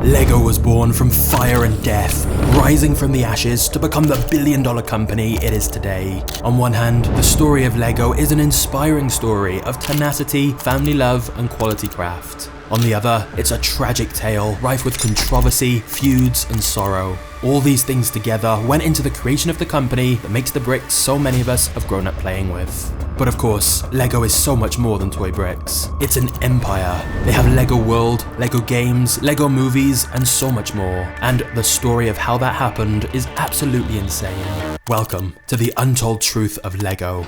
Lego was born from fire and death, rising from the ashes to become the billion-dollar company it is today. On one hand, the story of Lego is an inspiring story of tenacity, family love, and quality craft. On the other, it's a tragic tale rife with controversy, feuds, and sorrow. All these things together went into the creation of the company that makes the bricks so many of us have grown up playing with. But of course, Lego is so much more than toy bricks. It's an empire. They have Lego World, Lego Games, Lego Movies, and so much more. And the story of how that happened is absolutely insane. Welcome to the untold truth of Lego.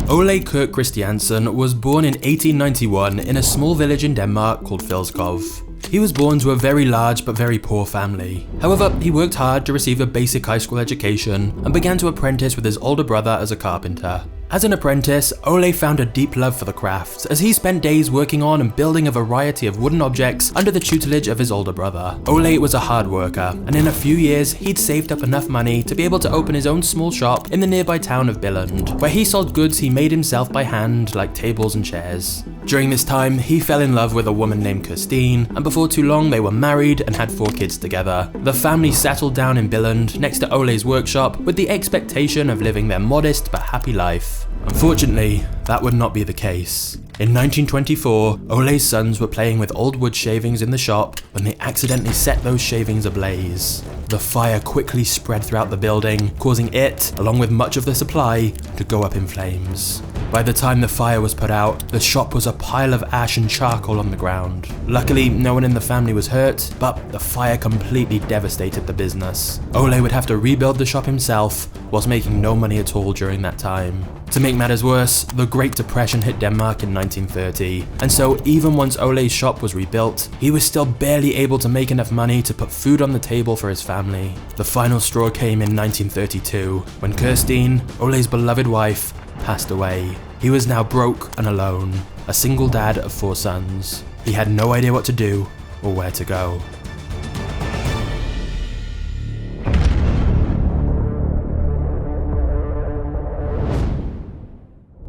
Ole Kirk Christiansen was born in 1891 in a small village in Denmark called Filskov. He was born to a very large but very poor family. However, he worked hard to receive a basic high school education and began to apprentice with his older brother as a carpenter. As an apprentice, Ole found a deep love for the craft as he spent days working on and building a variety of wooden objects under the tutelage of his older brother. Ole was a hard worker, and in a few years he'd saved up enough money to be able to open his own small shop in the nearby town of Billund, where he sold goods he made himself by hand like tables and chairs. During this time, he fell in love with a woman named Kirstine, and before too long they were married and had 4 kids together. The family settled down in Billund next to Ole's workshop with the expectation of living their modest but happy life. Unfortunately, that would not be the case. In 1924, Ole's sons were playing with old wood shavings in the shop when they accidentally set those shavings ablaze. The fire quickly spread throughout the building, causing it, along with much of the supply, to go up in flames. By the time the fire was put out, the shop was a pile of ash and charcoal on the ground. Luckily, no one in the family was hurt, but the fire completely devastated the business. Ole would have to rebuild the shop himself, whilst making no money at all during that time. To make matters worse, the Great Depression hit Denmark in 1930, and so even once Ole's shop was rebuilt, he was still barely able to make enough money to put food on the table for his family. The final straw came in 1932, when Kirstine, Ole's beloved wife, passed away. He was now broke and alone, a single dad of 4 sons. He had no idea what to do or where to go.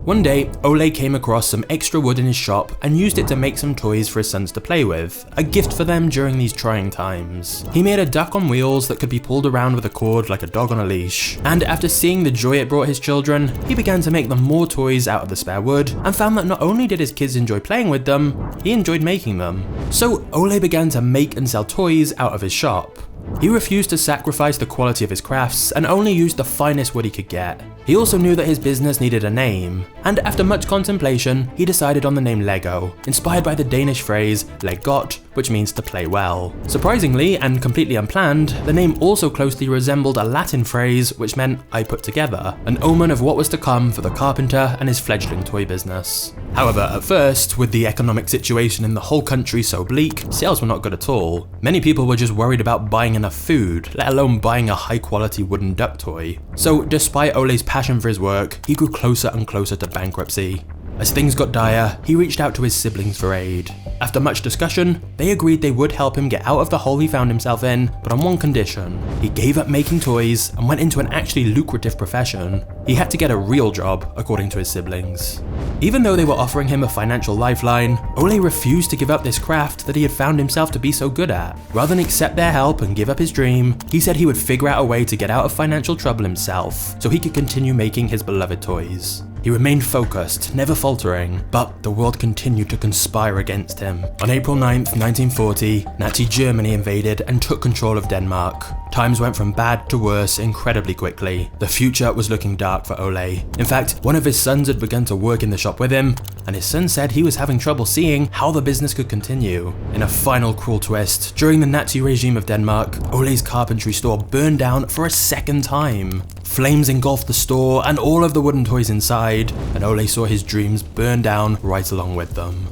One day, Ole came across some extra wood in his shop and used it to make some toys for his sons to play with, a gift for them during these trying times. He made a duck on wheels that could be pulled around with a cord like a dog on a leash, and after seeing the joy it brought his children, he began to make them more toys out of the spare wood and found that not only did his kids enjoy playing with them, he enjoyed making them. So Ole began to make and sell toys out of his shop. He refused to sacrifice the quality of his crafts and only used the finest wood he could get. He also knew that his business needed a name, and after much contemplation, he decided on the name Lego, inspired by the Danish phrase "leg godt," which means to play well. Surprisingly, and completely unplanned, the name also closely resembled a Latin phrase which meant "I put together," an omen of what was to come for the carpenter and his fledgling toy business. However, at first, with the economic situation in the whole country so bleak, sales were not good at all. Many people were just worried about buying enough food, let alone buying a high-quality wooden duck toy. So, despite Ole's passion for his work, he grew closer and closer to bankruptcy. As things got dire, he reached out to his siblings for aid. After much discussion, they agreed they would help him get out of the hole he found himself in, but on one condition. He gave up making toys and went into an actually lucrative profession. He had to get a real job, according to his siblings. Even though they were offering him a financial lifeline, Ole refused to give up this craft that he had found himself to be so good at. Rather than accept their help and give up his dream, he said he would figure out a way to get out of financial trouble himself, so he could continue making his beloved toys. He remained focused, never faltering, but the world continued to conspire against him. On April 9th, 1940, Nazi Germany invaded and took control of Denmark. Times went from bad to worse incredibly quickly. The future was looking dark for Ole. In fact, one of his sons had begun to work in the shop with him, and his son said he was having trouble seeing how the business could continue. In a final cruel twist, during the Nazi regime of Denmark, Ole's carpentry store burned down for a second time. Flames engulfed the store and all of the wooden toys inside, and Ole saw his dreams burn down right along with them.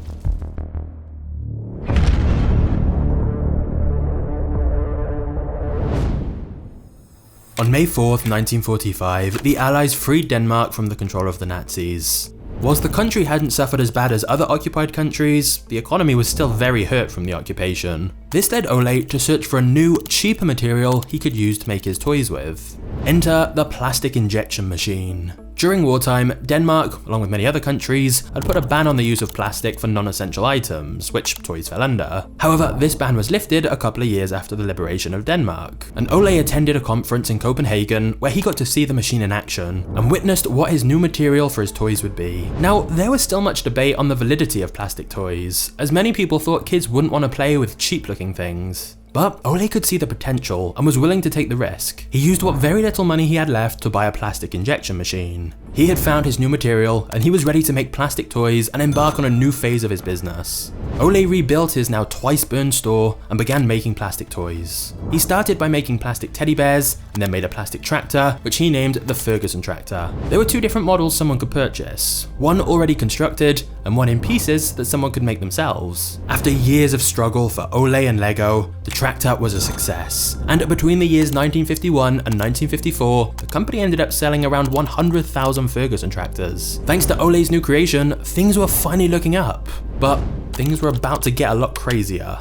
On May 4th, 1945, the Allies freed Denmark from the control of the Nazis. Whilst the country hadn't suffered as bad as other occupied countries, the economy was still very hurt from the occupation. This led Ole to search for a new, cheaper material he could use to make his toys with. Enter the plastic injection machine. During wartime, Denmark, along with many other countries, had put a ban on the use of plastic for non-essential items, which toys fell under. However, this ban was lifted a couple of years after the liberation of Denmark, and Ole attended a conference in Copenhagen where he got to see the machine in action, and witnessed what his new material for his toys would be. Now, there was still much debate on the validity of plastic toys, as many people thought kids wouldn't want to play with cheap-looking things. But Ole could see the potential and was willing to take the risk. He used what very little money he had left to buy a plastic injection machine. He had found his new material and he was ready to make plastic toys and embark on a new phase of his business. Ole rebuilt his now twice burned store and began making plastic toys. He started by making plastic teddy bears and then made a plastic tractor, which he named the Ferguson tractor. There were two different models someone could purchase, one already constructed and one in pieces that someone could make themselves. After years of struggle for Ole and Lego, the tractor was a success, and between the years 1951 and 1954, the company ended up selling around 100,000 Ferguson tractors. Thanks to Ole's new creation, things were finally looking up, but things were about to get a lot crazier.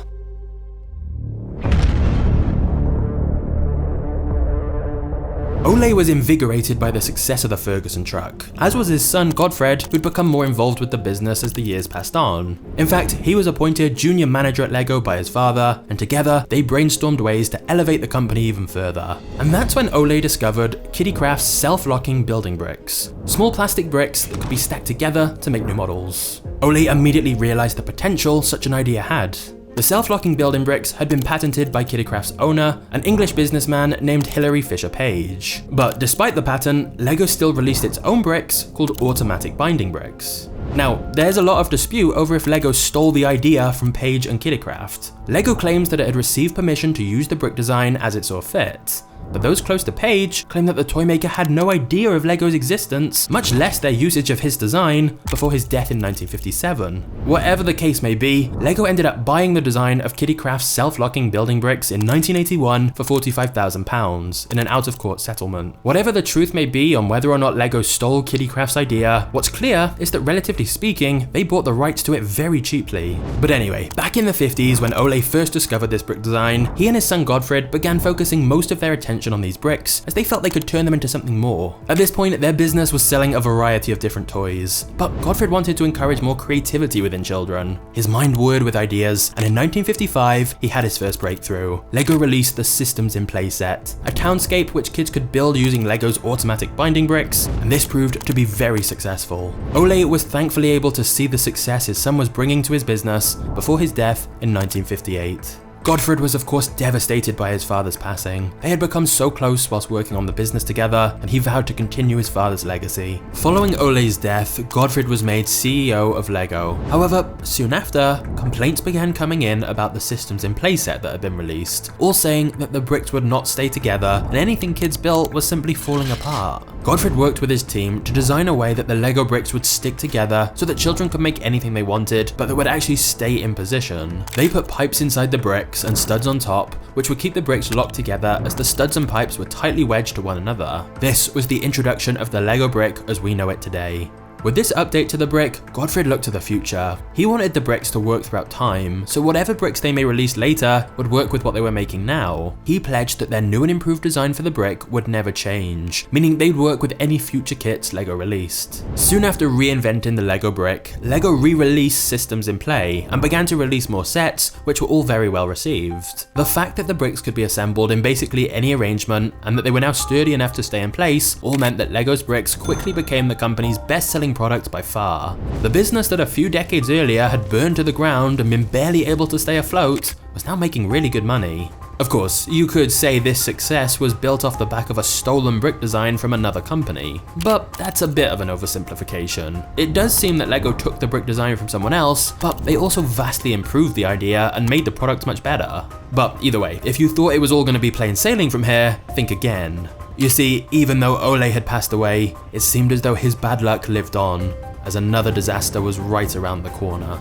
Ole was invigorated by the success of the Ferguson truck, as was his son Godfred, who'd become more involved with the business as the years passed on. In fact, he was appointed junior manager at Lego by his father, and together they brainstormed ways to elevate the company even further. And that's when Ole discovered Kittycraft's self-locking building bricks, small plastic bricks that could be stacked together to make new models. Ole immediately realized the potential such an idea had. The self-locking building bricks had been patented by Kittycraft's owner, an English businessman named Hilary Fisher Page. But despite the patent, Lego still released its own bricks called automatic binding bricks. Now, there's a lot of dispute over if Lego stole the idea from Page and Kittycraft. Lego claims that it had received permission to use the brick design as it saw fit, but those close to Page claim that the toy maker had no idea of Lego's existence, much less their usage of his design, before his death in 1957. Whatever the case may be, Lego ended up buying the design of Kittycraft's self-locking building bricks in 1981 for £45,000 in an out-of-court settlement. Whatever the truth may be on whether or not Lego stole Kittycraft's idea, what's clear is that relatively speaking, they bought the rights to it very cheaply. But anyway, back in the 50s when Ole first discovered this brick design, he and his son Godfred began focusing most of their attention on these bricks, as they felt they could turn them into something more. At this point, their business was selling a variety of different toys, but Godfred wanted to encourage more creativity within children. His mind whirred with ideas, and in 1955, he had his first breakthrough. Lego released the Systems in Play set, a townscape which kids could build using Lego's automatic binding bricks, and this proved to be very successful. Ole was thankfully able to see the success his son was bringing to his business before his death in 1958. Godfred was of course devastated by his father's passing. They had become so close whilst working on the business together, and he vowed to continue his father's legacy. Following Ole's death, Godfred was made CEO of Lego. However, soon after, complaints began coming in about the Systems in Play set that had been released, all saying that the bricks would not stay together and anything kids built was simply falling apart. Godfred worked with his team to design a way that the Lego bricks would stick together so that children could make anything they wanted, but that would actually stay in position. They put pipes inside the bricks and studs on top, which would keep the bricks locked together as the studs and pipes were tightly wedged to one another. This was the introduction of the Lego brick as we know it today. With this update to the brick, Godfred looked to the future. He wanted the bricks to work throughout time, so whatever bricks they may release later would work with what they were making now. He pledged that their new and improved design for the brick would never change, meaning they'd work with any future kits Lego released. Soon after reinventing the Lego brick, Lego re-released Systems in Play and began to release more sets, which were all very well received. The fact that the bricks could be assembled in basically any arrangement and that they were now sturdy enough to stay in place all meant that Lego's bricks quickly became the company's best-selling product by far. The business that a few decades earlier had burned to the ground and been barely able to stay afloat was now making really good money. Of course, you could say this success was built off the back of a stolen brick design from another company, but that's a bit of an oversimplification. It does seem that Lego took the brick design from someone else, but they also vastly improved the idea and made the product much better. But either way, if you thought it was all going to be plain sailing from here, think again. You see, even though Ole had passed away, it seemed as though his bad luck lived on, as another disaster was right around the corner.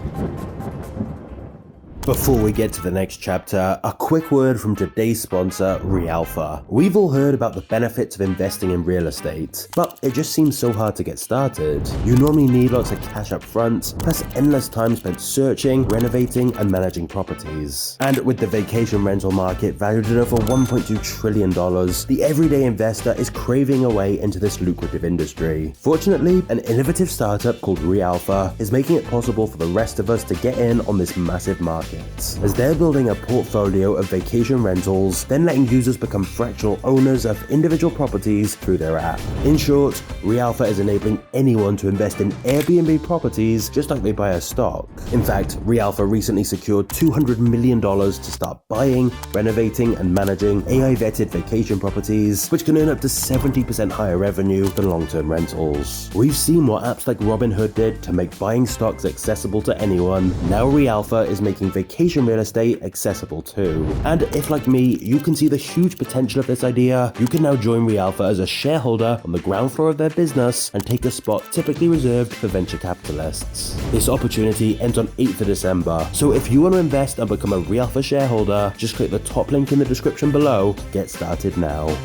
Before we get to the next chapter, a quick word from today's sponsor, reAlpha. We've all heard about the benefits of investing in real estate, but it just seems so hard to get started. You normally need lots of cash up front, plus endless time spent searching, renovating, and managing properties. And with the vacation rental market valued at over $1.2 trillion, the everyday investor is craving a way into this lucrative industry. Fortunately, an innovative startup called reAlpha is making it possible for the rest of us to get in on this massive market, as they're building a portfolio of vacation rentals, then letting users become fractional owners of individual properties through their app. In short, reAlpha is enabling anyone to invest in Airbnb properties just like they buy a stock. In fact, reAlpha recently secured $200 million to start buying, renovating, and managing AI-vetted vacation properties, which can earn up to 70% higher revenue than long-term rentals. We've seen what apps like Robinhood did to make buying stocks accessible to anyone. Now reAlpha is making vacation real estate accessible too. And if, like me, you can see the huge potential of this idea, you can now join reAlpha as a shareholder on the ground floor of their business and take a spot typically reserved for venture capitalists. This opportunity ends on 8th of December, so if you want to invest and become a reAlpha shareholder, just click the top link in the description below to get started now.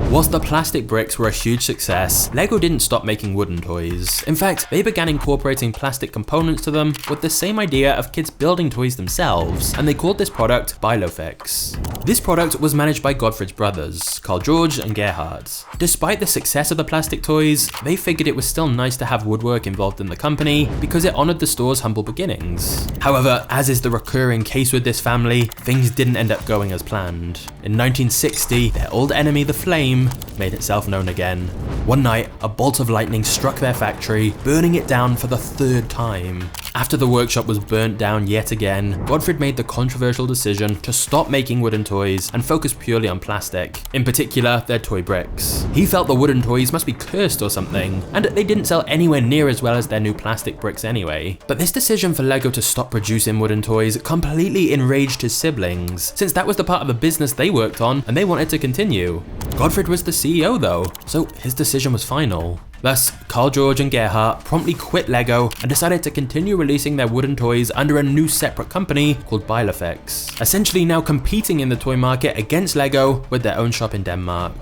Whilst the plastic bricks were a huge success, LEGO didn't stop making wooden toys. In fact, they began incorporating plastic components to them with the same idea of kids building toys themselves, and they called this product Bilofix. This product was managed by Godfrey's brothers, Carl George and Gerhard. Despite the success of the plastic toys, they figured it was still nice to have woodwork involved in the company because it honored the store's humble beginnings. However, as is the recurring case with this family, things didn't end up going as planned. In 1960, their old enemy, the Flame, made itself known again. One night, a bolt of lightning struck their factory, burning it down for the third time. After the workshop was burnt down yet again, Godfrey made the controversial decision to stop making wooden toys and focus purely on plastic, in particular their toy bricks. He felt the wooden toys must be cursed or something, and they didn't sell anywhere near as well as their new plastic bricks anyway. But this decision for LEGO to stop producing wooden toys completely enraged his siblings, since that was the part of the business they worked on and they wanted to continue. Godfrey was the CEO though, so his decision was final. Thus, Carl George and Gerhard promptly quit LEGO and decided to continue releasing their wooden toys under a new separate company called Bilofix, essentially now competing in the toy market against LEGO with their own shop in Denmark.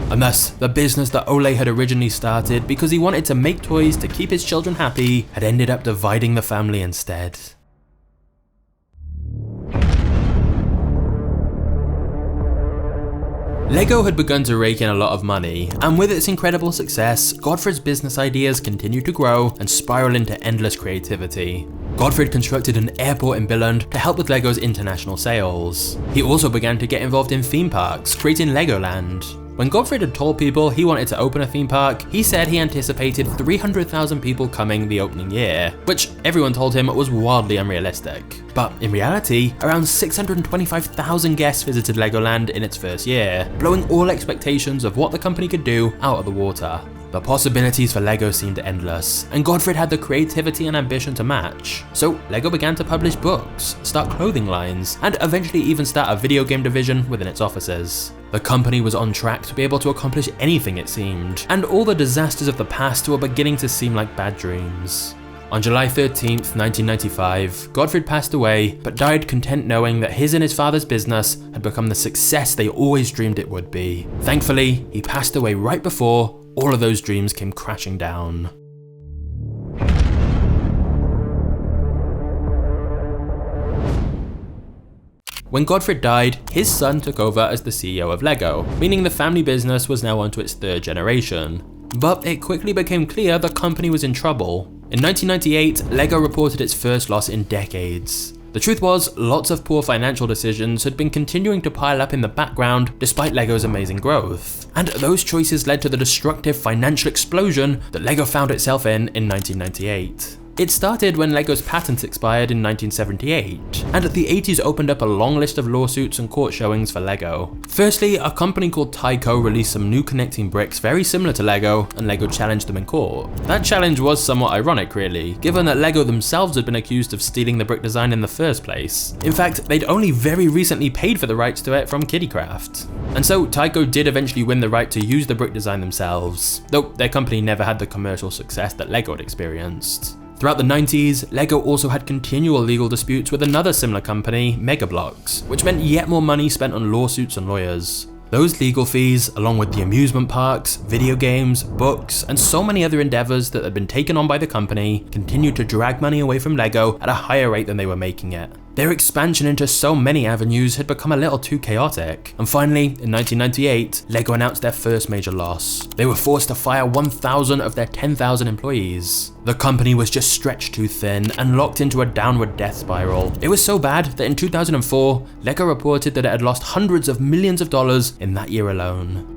And thus, the business that Ole had originally started because he wanted to make toys to keep his children happy had ended up dividing the family instead. LEGO had begun to rake in a lot of money, and with its incredible success, Godfrey's business ideas continued to grow and spiral into endless creativity. Godfrey constructed an airport in Billund to help with LEGO's international sales. He also began to get involved in theme parks, creating Legoland. When Godfrey had told people he wanted to open a theme park, he said he anticipated 300,000 people coming the opening year, which everyone told him was wildly unrealistic. But in reality, around 625,000 guests visited Legoland in its first year, blowing all expectations of what the company could do out of the water. The possibilities for LEGO seemed endless, and Godfrey had the creativity and ambition to match. So LEGO began to publish books, start clothing lines, and eventually even start a video game division within its offices. The company was on track to be able to accomplish anything it seemed, and all the disasters of the past were beginning to seem like bad dreams. On July 13th, 1995, Godfrey passed away, but died content knowing that his and his father's business had become the success they always dreamed it would be. Thankfully, he passed away right before all of those dreams came crashing down. When Godfrey died, his son took over as the CEO of LEGO, meaning the family business was now onto its third generation. But it quickly became clear the company was in trouble. In 1998, LEGO reported its first loss in decades. The truth was, lots of poor financial decisions had been continuing to pile up in the background despite LEGO's amazing growth. And those choices led to the destructive financial explosion that LEGO found itself in 1998. It started when Lego's patent expired in 1978, and the 80s opened up a long list of lawsuits and court showings for Lego. Firstly, a company called Tyco released some new connecting bricks very similar to Lego, and Lego challenged them in court. That challenge was somewhat ironic really, given that Lego themselves had been accused of stealing the brick design in the first place. In fact, they'd only very recently paid for the rights to it from Kiddicraft. And so Tyco did eventually win the right to use the brick design themselves, though their company never had the commercial success that Lego had experienced. Throughout the 90s, Lego also had continual legal disputes with another similar company, Megablocks, which meant yet more money spent on lawsuits and lawyers. Those legal fees, along with the amusement parks, video games, books, and so many other endeavors that had been taken on by the company, continued to drag money away from Lego at a higher rate than they were making it. Their expansion into so many avenues had become a little too chaotic, and finally, in 1998, Lego announced their first major loss. They were forced to fire 1,000 of their 10,000 employees. The company was just stretched too thin and locked into a downward death spiral. It was so bad that in 2004, Lego reported that it had lost hundreds of millions of dollars in that year alone.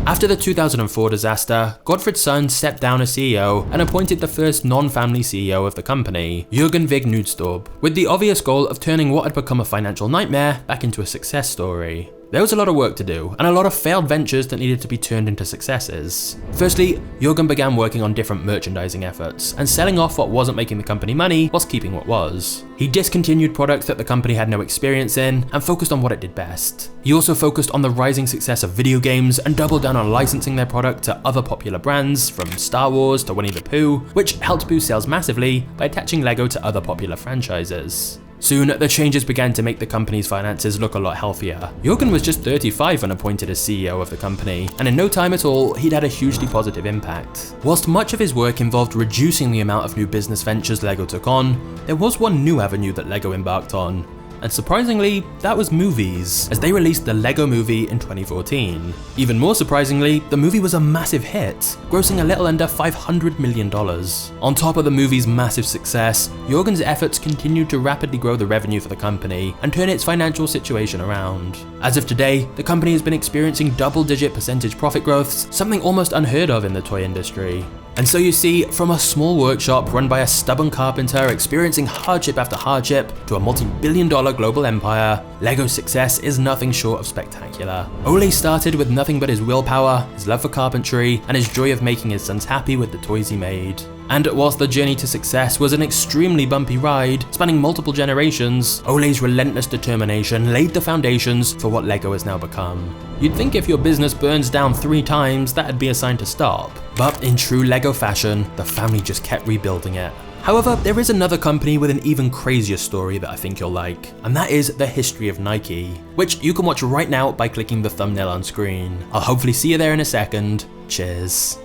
After the 2004 disaster, Godfred's son stepped down as CEO and appointed the first non-family CEO of the company, Jürgen Vig Knudstorp, with the obvious goal of turning what had become a financial nightmare back into a success story. There was a lot of work to do, and a lot of failed ventures that needed to be turned into successes. Firstly, Jürgen began working on different merchandising efforts, and selling off what wasn't making the company money whilst keeping what was. He discontinued products that the company had no experience in, and focused on what it did best. He also focused on the rising success of video games, and doubled down on licensing their product to other popular brands, from Star Wars to Winnie the Pooh, which helped boost sales massively by attaching Lego to other popular franchises. Soon, the changes began to make the company's finances look a lot healthier. Jürgen was just 35 when appointed as CEO of the company, and in no time at all, he'd had a hugely positive impact. Whilst much of his work involved reducing the amount of new business ventures Lego took on, there was one new avenue that Lego embarked on. And surprisingly, that was movies, as they released the Lego Movie in 2014. Even more surprisingly, the movie was a massive hit, grossing a little under $500 million. On top of the movie's massive success, Jürgen's efforts continued to rapidly grow the revenue for the company and turn its financial situation around. As of today, the company has been experiencing double-digit percentage profit growths, something almost unheard of in the toy industry. And so you see, from a small workshop run by a stubborn carpenter experiencing hardship after hardship to a multi-billion-dollar global empire, Lego's success is nothing short of spectacular. Ole started with nothing but his willpower, his love for carpentry, and his joy of making his sons happy with the toys he made. And whilst the journey to success was an extremely bumpy ride, spanning multiple generations, Ole's relentless determination laid the foundations for what Lego has now become. You'd think if your business burns down 3 times, that'd be a sign to stop. But in true Lego fashion, the family just kept rebuilding it. However, there is another company with an even crazier story that I think you'll like, and that is the history of Nike, which you can watch right now by clicking the thumbnail on screen. I'll hopefully see you there in a second. Cheers.